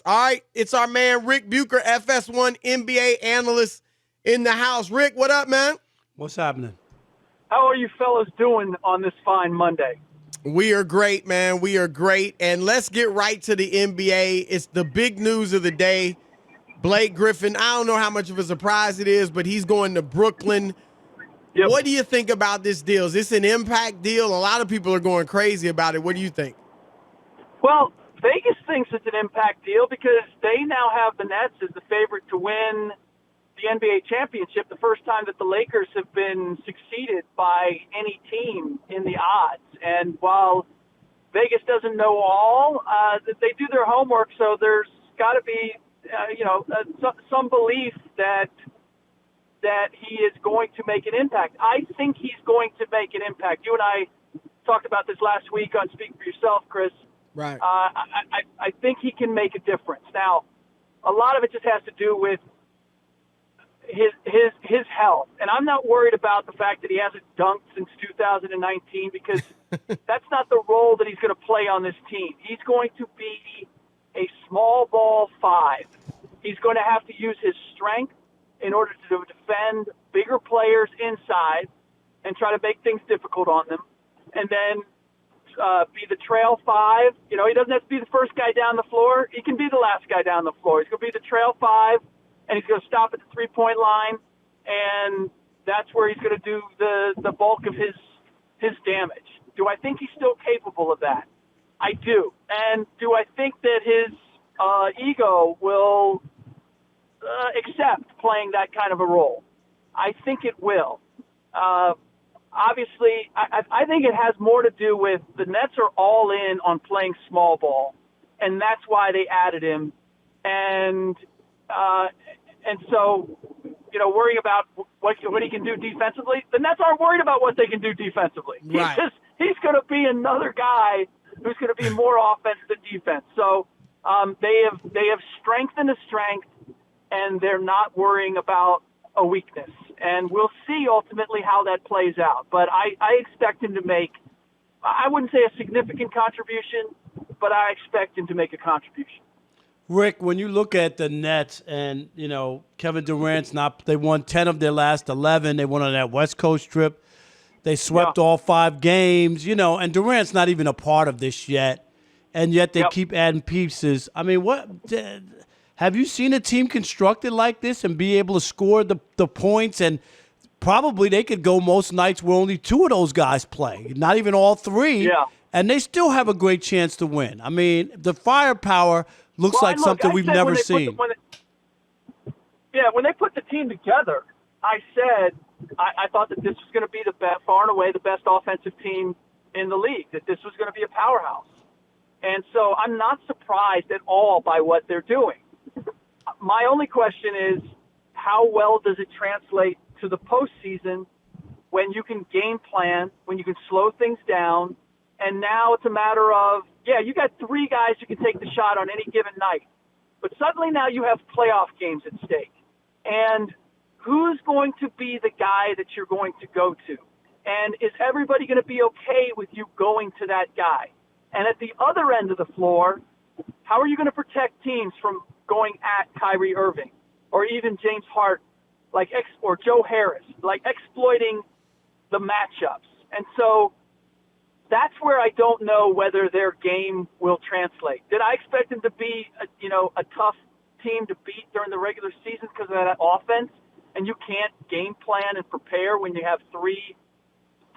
All right, it's our man Ric Bucher, FS1 NBA analyst in the house. Rick, what up, man? What's happening? How are you fellas doing on this fine Monday? We are great, man. We are great. And let's get right to the NBA. It's the big news of the day. Blake Griffin, I don't know how much of a surprise it is, but he's going to Brooklyn. Yep. What do you think about this deal? Is this an impact deal? A lot of people are going crazy about it. What do you think? Well, Vegas thinks it's an impact deal because they now have the Nets as the favorite to win the NBA championship, the first time that the Lakers have been succeeded by any team in the odds. And while Vegas doesn't know all, they do their homework, so there's got to be, some belief that he is going to make an impact. I think he's going to make an impact. You and I talked about this last week on Speak for Yourself, Chris. Right. I think he can make a difference. Now, a lot of it just has to do with his health, and I'm not worried about the fact that he hasn't dunked since 2019 because that's not the role that he's going to play on this team. He's going to be a small ball five. He's going to have to use his strength in order to defend bigger players inside and try to make things difficult on them, and then be the trail five. You know, he doesn't have to be the first guy down the floor. He can be the last guy down the floor. He's going to be the trail five, and he's going to stop at the three-point line, and that's where he's going to do the bulk of his damage. Do I think he's still capable of that? I do. And do I think that his ego will accept playing that kind of a role? I think it will. Obviously, I think it has more to do with the Nets are all in on playing small ball, and that's why they added him. And so, worrying about what he can do defensively, the Nets aren't worried about what they can do defensively. Right. He's going to be another guy who's going to be more offense than defense. So they have strengthened a strength, and they're not worrying about a weakness. And we'll see ultimately how that plays out. But I expect him to make, I wouldn't say a significant contribution, but I expect him to make a contribution. Rick, when you look at the Nets and, Kevin Durant's they won 10 of their last 11. They went on that West Coast trip. They swept all 5 games, and Durant's not even a part of this yet. And yet they keep adding pieces. I mean, have you seen a team constructed like this and be able to score the points? And probably they could go most nights where only 2 of those guys play, not even all 3. Yeah. And they still have a great chance to win. I mean, the firepower looks like something we've never seen. When they put the team together, I said I thought that this was going to be far and away the best offensive team in the league, that this was going to be a powerhouse. And so I'm not surprised at all by what they're doing. My only question is, how well does it translate to the postseason when you can game plan, when you can slow things down, and now it's a matter of, you got 3 guys who can take the shot on any given night. But suddenly now you have playoff games at stake. And who's going to be the guy that you're going to go to? And is everybody going to be okay with you going to that guy? And at the other end of the floor, how are you going to protect teams from going at Kyrie Irving or even James Harden, or Joe Harris, exploiting the matchups? And so that's where I don't know whether their game will translate. Did I expect them to be, a tough team to beat during the regular season because of that offense? And you can't game plan and prepare when you have 3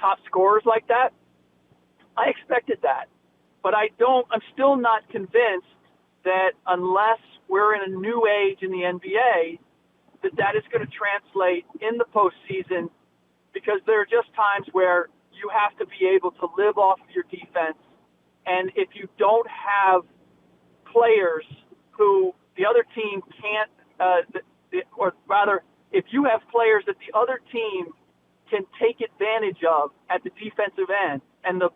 top scorers like that? I expected that. But I'm still not convinced that unless we're in a new age in the NBA, that is going to translate in the postseason, because there are just times where you have to be able to live off of your defense. And if you don't have players who the other team can't, or rather, if you have players that the other team can take advantage of at the defensive end, and the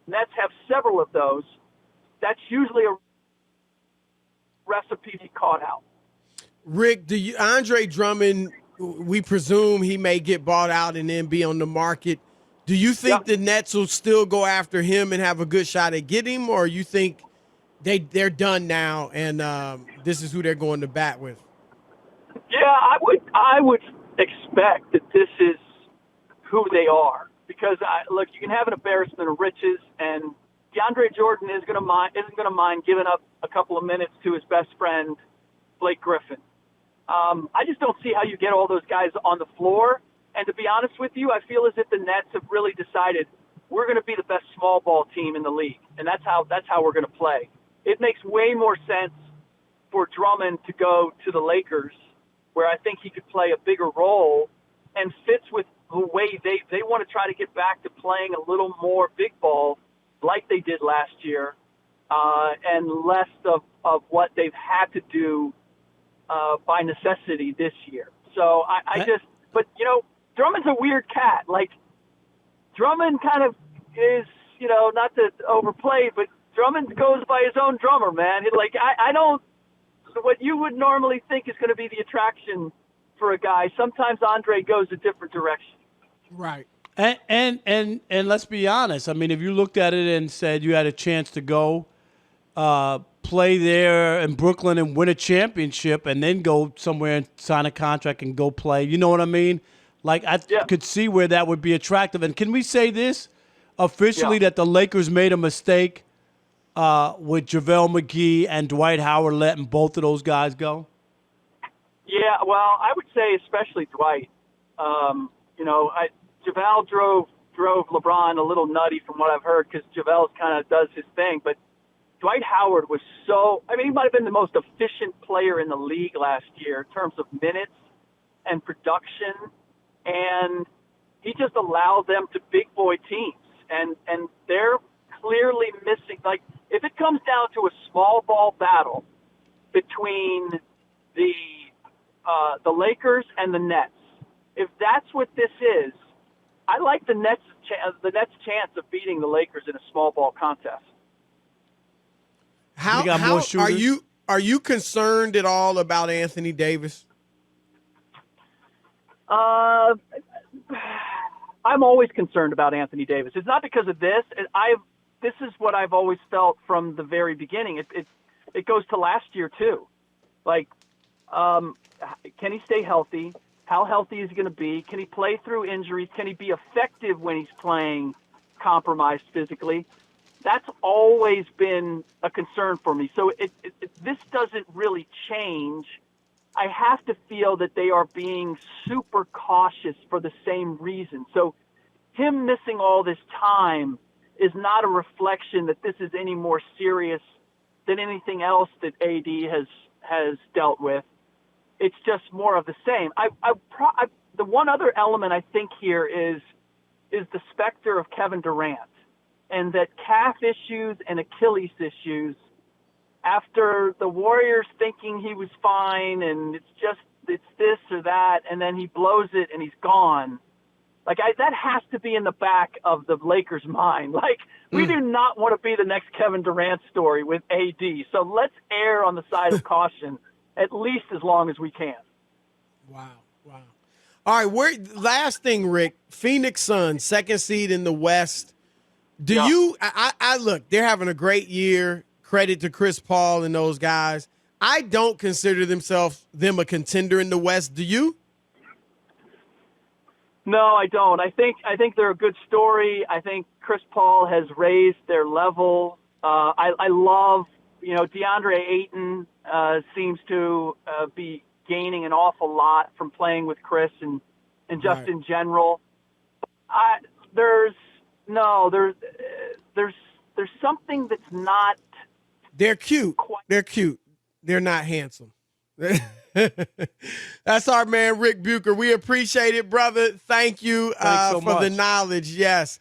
Nets have several of those, that's usually a recipe to be caught out. Rick, Andre Drummond, we presume he may get bought out and then be on the market. Do you think the Nets will still go after him and have a good shot at getting him, or you think they're done now, and this is who they're going to bat with. Yeah, I would expect that this is who they are because look, you can have an embarrassment of riches, and DeAndre Jordan isn't going to mind giving up a couple of minutes to his best friend Blake Griffin. I just don't see how you get all those guys on the floor. And to be honest with you, I feel as if the Nets have really decided we're going to be the best small ball team in the league, and that's how we're going to play. It makes way more sense for Drummond to go to the Lakers, where I think he could play a bigger role and fits with the way they want to try to get back to playing a little more big ball like they did last year, and less of what they've had to do by necessity this year. So but Drummond's a weird cat. Like, Drummond kind of is, not to overplay, but Drummond goes by his own drummer, man. I don't, what you would normally think is going to be the attraction for a guy, sometimes Andre goes a different direction. Right. And let's be honest. I mean, if you looked at it and said you had a chance to go play there in Brooklyn and win a championship and then go somewhere and sign a contract and go play, you know what I mean? Like, I could see where that would be attractive. And can we say this officially that the Lakers made a mistake with JaVale McGee and Dwight Howard letting both of those guys go? Yeah, well, I would say especially Dwight. JaVale drove LeBron a little nutty from what I've heard because JaVale kind of does his thing. But Dwight Howard was he might have been the most efficient player in the league last year in terms of minutes and production. And he just allowed them to big boy teams. And they're clearly missing. Like, if it comes down to a small ball battle between the Lakers and the Nets, if that's what this is, I like the Nets' chance of beating the Lakers in a small ball contest. How are you concerned at all about Anthony Davis? I'm always concerned about Anthony Davis. It's not because of this. This is what I've always felt from the very beginning. It goes to last year too. Like, can he stay healthy? How healthy is he going to be? Can he play through injuries? Can he be effective when he's playing compromised physically? That's always been a concern for me. So this doesn't really change. I have to feel that they are being super cautious for the same reason. So him missing all this time is not a reflection that this is any more serious than anything else that AD has dealt with. It's just more of the same. The one other element I think here is the specter of Kevin Durant, and that calf issues and Achilles issues, after the Warriors thinking he was fine and it's this or that, and then he blows it and he's gone. Like, that has to be in the back of the Lakers' mind. Like, we do not want to be the next Kevin Durant story with AD. So let's err on the side of caution at least as long as we can. Wow. All right, last thing, Rick. Phoenix Suns, second seed in the West. I look, they're having a great year. Credit to Chris Paul and those guys. I don't consider them a contender in the West. Do you? No, I don't. I think they're a good story. I think Chris Paul has raised their level. I love, DeAndre Ayton seems to be gaining an awful lot from playing with Chris and just in general. There's something that's not. They're cute. They're cute. They're not handsome. That's our man, Ric Bucher. We appreciate it, brother. Thank you so for much. the knowledge. Yes.